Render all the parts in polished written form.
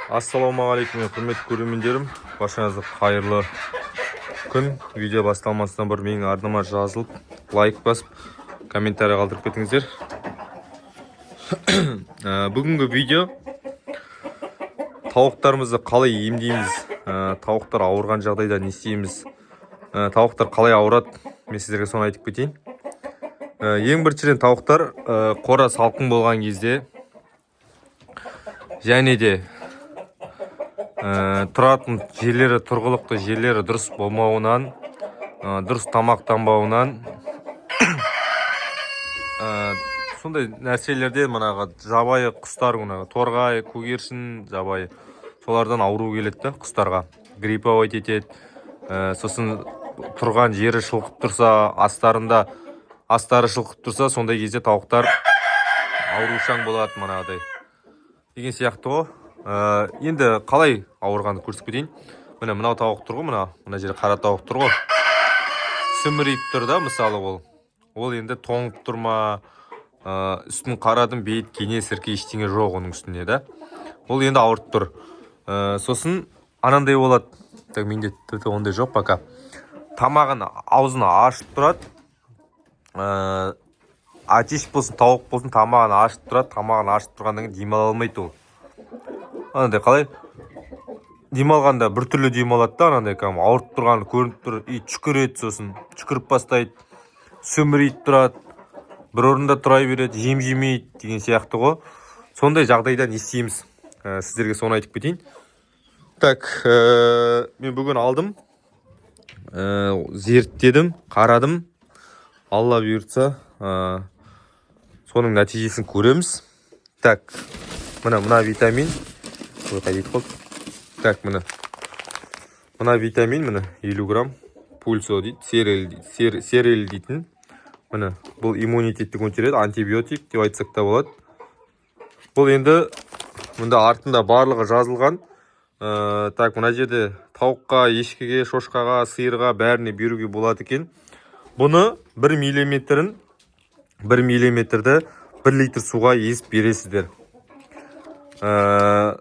Ассалаумағалейкум, құрметті көрермендерім. Баршаңызға қайырлы күн. Видео басталмастан бір менің арнама жазылып, лайк басып, комментарий қалдырып кетіңіздер. Бүгінгі видео тауықтарымызды қалай емдейміз, тауықтар ауырған жағдайда не істейміз, тауықтар қалай ауырады, мен сіздерге соны айтып кетейін. Ең біріншіден тауықтар қора салқын болған кезде және де тұратын жерлері, тұрғылықты жерлері дұрыс болмауынан, дұрыс тамақтанбауынан, сондай нәрселерде мұнаға жабайы құстар, торғай, көгершін, жабайы, солардан ауру келеді құстарға. Грипповать етеді. Сосын тұрған жері шылқып тұрса, астары шылқып тұрса, сондай кезде тауықтар аурушаң болады мұнағыдай. Деген сияқты ғой. Енді қалай ауырғанды көрсетіп кетейін. Міне мынау тауық тұр ғой, мына жерде қара тауық тұр ғой. Сүмірейіп тұр да, мысалы ол енді тоңып тұрма, үстін қарадым, бейт, кене, сірке ештеңе жоқ оның үстінде да. Ол енді ауырып тұр. Сосын анандай болады. Так, менде тіпті ондай жоқ пока. Тамағын аузына ашып тұрады. Атеш болсын, тауық болсын, тамағын ашып тұрады. Тамағын ашып тұрғаннан кейін демала алмайды ол. Анандай қалай? Демалғанда бір түрлі демалады да, анандай ауырып тұрғаны көрініп тұр, түшкіреді, сосын түшкіріп бастайды, сөмірейіп тұрады, бір орында тұра береді, жем жемейді деген сияқты ғой. Сондай жағдайда не істейміз? Сіздерге соны айтып кетейін. Так, мен бүгін алдым, зерттедім, қарадым. Алла бұйыртса, соның нәтижесін көреміз. Так, мына витамин. Так, мына витамин, 50 грамм, пульсо дейді, серел дейтін. Бұл иммунитетті көтереді, антибиотик деп айтсақ та болады. Бұл енді мұнда артында барлығы жазылған. Так, мына жерде тауыққа, ешкіге, шошқаға, сиырға бәріне беруге болады екен. Бұны 1 миллиметрді 1 литр суға езіп бересіздер. 1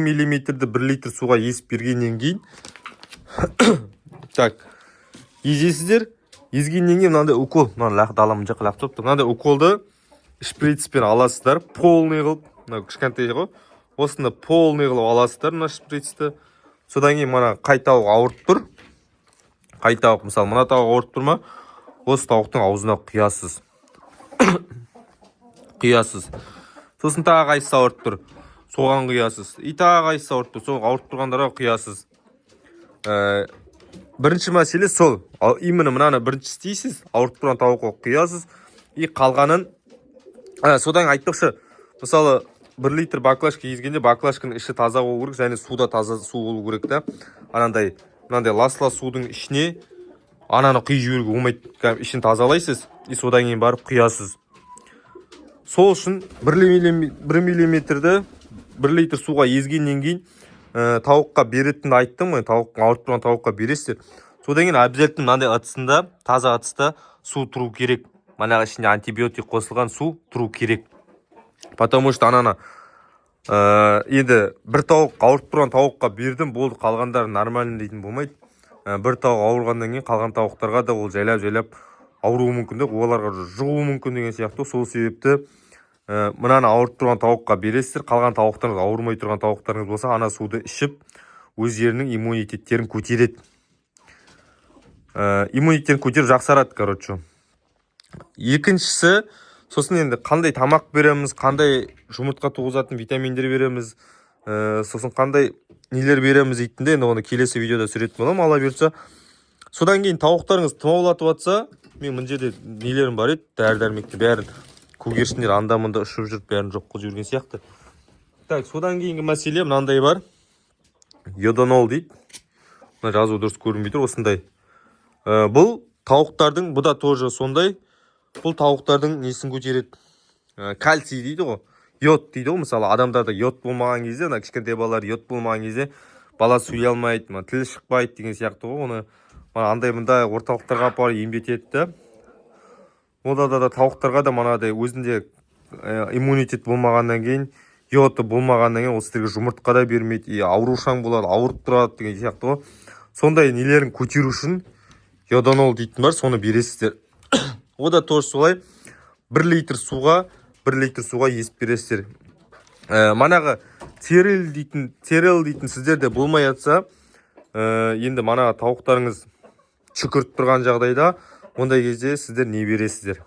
миллиметрді 1 литр суға езіп бергеннен кейін так, езесіздер. Езгеннен кейін мынандай укол, даламын жақы лақ топты. Мынандай уколды шприцпен аласыздар, полный қылып, кішкентай ғой. Осында полный қылып аласыздар мына шприцті. Содан кейін мына қай тауық ауырып тұр. Қай тауық, мысалы, мына тауық ауырып тұр ма? Осы тауықтың аузына құясыз. Сосын тағы қайсысы ауырып тұр, соған құясыз. Тағы қайсысы ауырып тұр, соған ауырып тұрғандарға құясыз. Бірінші мәселе сол. Именно мынаны бірінші істейсіз, ауырып тұрған тауыққа құясыз. Қалғанын, содан айтпақшы, мысалы, 1 литр баклажка езгенде, баклажканың іші таза болу керек, және суда таза су болу керек та. Мынандай ласла судың ішіне ананы құйып жіберуге болмайды. Ішін тазалайсыз, содан кейін барып құясыз. Сол үшін 1 миллиметрді 1 литр суға езгеннен кейін тауыққа беретінді айттым. Ауырып тұрған тауыққа бересіздер. Содан кейін обязательно мынандай ыдысында, таза ыдыста су тұру керек. Манағы ішінде антибиотик қосылған су тұру керек. Потому что ананы енді бір тауық ауырып тұрған тауыққа бердім, болды, қалғандары нормальный дейтін болмайды. Бір тауық ауырғаннан кейін қалған тауықтарға да ол жайлап ауруы мүмкін, оларға жұғуы мүмкін деген сияқты. Сол себепті мынаны ауырып тұрған тауыққа бересіздер. Қалған тауықтарыңыз, ауырмай тұрған тауықтарыңыз болса, ана суды ішіп, өздерінің иммунитеттерін көтереді. Иммунитеттерін көтеріп жақсарады, короче. Екіншісі, сосын енді қандай тамақ береміз, қандай жұмыртқа туғызатын витаминдер береміз, сосын қандай нелер береміз дейтінде, оны келесі видеода сүретін болам, ала берсе. Содан кейін тауықтарыңыз тұмаулатып атса, мен мына жерде нелерім бар еді, дәрі-дәрмекті бәрін, көгершіндер анда-мында ұшып жүріп бәрін жоқ қылып жүрген сияқты. Так, содан кейінгі мәселе мынандай бар. Йодонол дейді. Мына жазу дұрыс көрінбей тұр, осындай. Бұл тауықтардың, бұл да тоже сондай. Бұл тауықтардың несін көтереді? Кальций дейді ғой. Йод дейді ғой, мысалы, адамдарда йод болмаған кезде, кішкентай балалар йод болмаған кезде, бала сөйлей алмайды, тілі шықпайды деген сияқты ғой. Оны андай-мында орталықтарға апарып емдетеді. Ода да тауықтарға да мынадай өзінде иммунитет болмағаннан кейін йоты болмағаннан кейін ол сіздерге жұмыртқа да бермейді, и аурушаң болады, ауырып тұрады деген сияқты ғой. Сондай нелерін көтеру үшін йоданол дейтін бар, соны бересіздер. О да тоже солай 1 литр суға есіп бересіздер. Манағы терел дейтін сіздерде болмай жатса, енді манағы тауықтарыңыз шүкірт тұрған жағдайда, ондай кезде сіздер не бересіздер?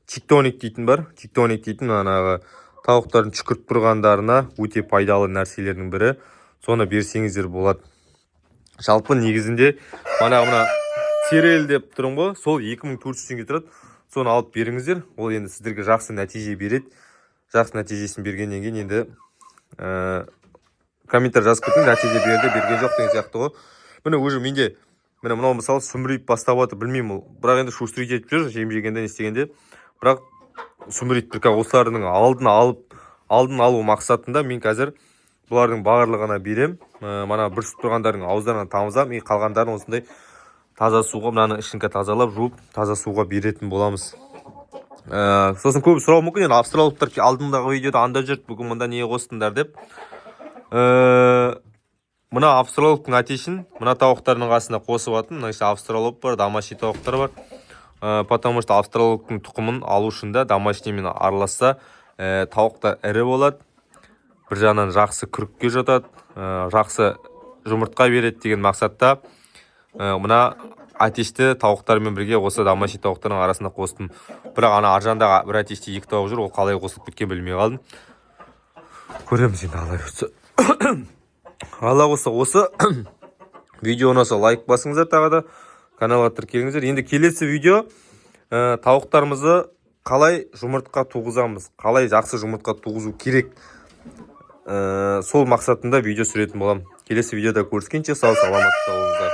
Тектоник дейтін бар. Тектоник дейтін манағы тауықтардың шүкірт тұрғандарына өте пайдалы нәрселердің бірі. Соны берсеңіздер болады. Жалпы негізінде мына терел деп тұрмын ғой, сол 2400 теңге тұрады. Соны алып беріңіздер. Ол енді сіздерге жақсы нәтиже береді. Жақсы нәтижесін бергеннен кейін енді комментарий жазып кетің, нәтиже берді, берген жоқ деген сияқты ғой. Міне уже менде мынау мысалы сүмірейіп бастап отыр, білмеймін, бірақ енді шустрить етіп жүр, жем-жегенде не істегенде. Бірақ сүмірейіп бір осылардың алдын алу мақсатында мен қазір бұлардың барлығына берем. Мана бүрісіп тұрғандардың ауыздарынан тамызам, қалғандарын осындай таза суға, мынаны ішінкі тазалап, жуып, таза суға беретін боламыз. Сосын көп сұрау мүмкін, енді австралиялықтар алдыңдағы видеода анда жүрді, бүгін мұнда не қостыңдар деп. Мына австралиялықтың атешін мына тауықтардың қасына қосып атын. Мына австралиялық бар, домашний тауықтар бар. Потому что австралиялықтың тұқымын алу үшін де домашниймен араласса, тауықта ірі болады. Бір жағынан жақсы күрікке жатады, жақсы жұмыртқа береді деген мақсатта мына атешті тауықтармен бірге осы домашний тауықтардың арасында қостым. Бірақ ана аржандағы бір атеште 2 тауық жүр, ол қалай қосылып кеткен білмей қалдым. Көреміз енді алла бұйыртса. Алла қосса, осы видео ұнаса лайк басыңыздар, тағы да каналға тіркеліңіздер. Енді келесі видео тауықтарымызды қалай жұмыртқа туғызамыз, қалай жақсы жұмыртқа туғызу керек, сол мақсатында видео сүретін болам. Келесі видеода көріскенше сау саламат болыңыздар.